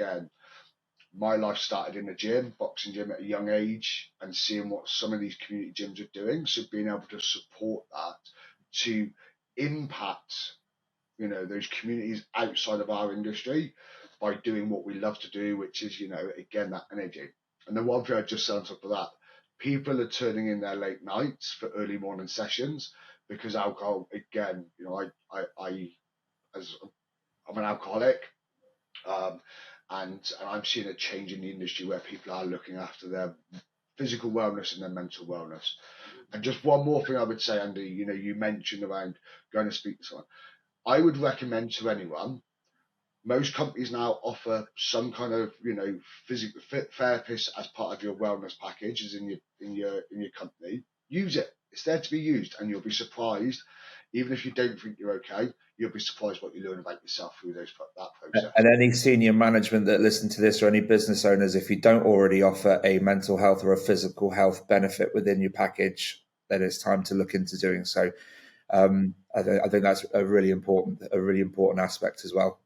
again, my life started in a gym, boxing gym at a young age, and seeing what some of these community gyms are doing. So being able to support that to impact, those communities outside of our industry by doing what we love to do, which is, again, that energy. And then one thing I just said on top of that, people are turning in their late nights for early morning sessions because alcohol, again, I'm an alcoholic, and I'm seeing a change in the industry where people are looking after their physical wellness and their mental wellness. And just one more thing I would say, Andy, you mentioned around going to speak to someone. I would recommend to anyone, most companies now offer some kind of, physical therapist as part of your wellness package, as in your company. Use it. It's there to be used, and you'll be surprised. Even if you don't think you're okay, you'll be surprised what you learn about yourself through that process. And any senior management that listen to this, or any business owners, if you don't already offer a mental health or a physical health benefit within your package, then it's time to look into doing so. I think that's a really important aspect as well.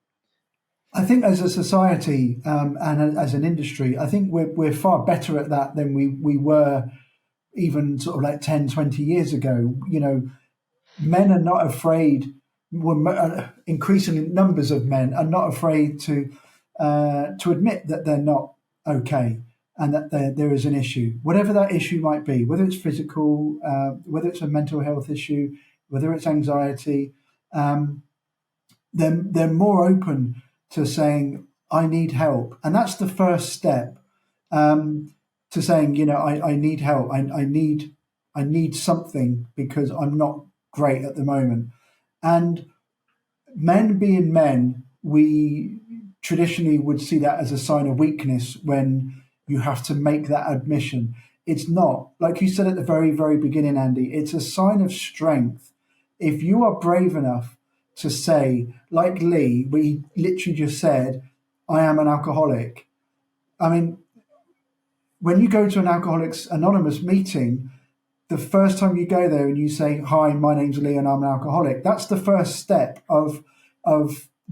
I think as a society and as an industry, I think we're far better at that than we were even sort of like 10, 20 years ago. Men are not afraid, increasing numbers of men are not afraid to admit that they're not okay and that there is an issue, whatever that issue might be, whether it's physical, whether it's a mental health issue, whether it's anxiety. They're more open to saying, I need help. And that's the first step, to saying, I need help. I need something because I'm not great at the moment. And men being men, we traditionally would see that as a sign of weakness when you have to make that admission. It's not. Like you said at the very, very beginning, Andy, it's a sign of strength. If you are brave enough to say, like Lee, we literally just said, I am an alcoholic. I mean, when you go to an Alcoholics Anonymous meeting, the first time you go there and you say, hi, my name's Lee and I'm an alcoholic, that's the first step of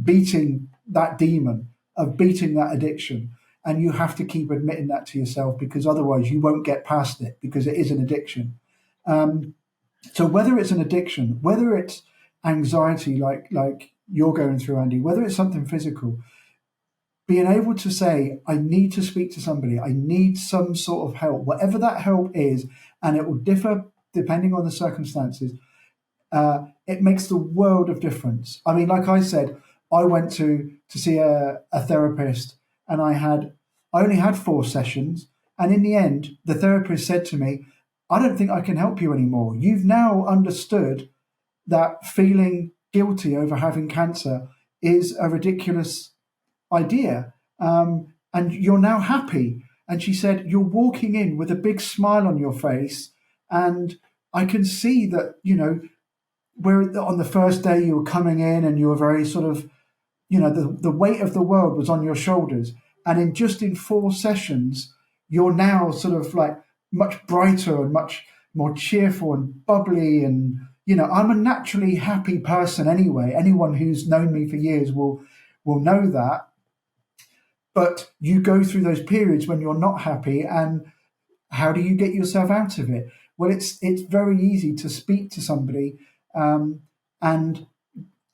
beating that demon, of beating that addiction. And you have to keep admitting that to yourself, because otherwise you won't get past it, because it is an addiction. So whether it's an addiction, whether it's anxiety like you're going through, Andy, whether it's something physical, being able to say, I need to speak to somebody, I need some sort of help, whatever that help is, and it will differ depending on the circumstances, it makes the world of difference. I mean, like I said, I went to see a therapist, and I only had 4 sessions, and in the end, the therapist said to me, I don't think I can help you anymore. You've now understood that feeling guilty over having cancer is a ridiculous idea, and you're now happy. And she said, you're walking in with a big smile on your face, and I can see that, where on the first day you were coming in and you were very sort of, the weight of the world was on your shoulders, and in 4 sessions you're now sort of like much brighter and much more cheerful and bubbly. And I'm a naturally happy person anyway. Anyone who's known me for years will know that. But you go through those periods when you're not happy, and how do you get yourself out of it? Well, it's very easy to speak to somebody and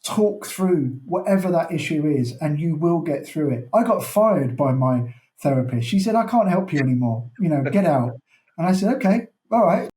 talk through whatever that issue is, and you will get through it. I got fired by my therapist. She said, I can't help you anymore. Get out. And I said, okay, all right.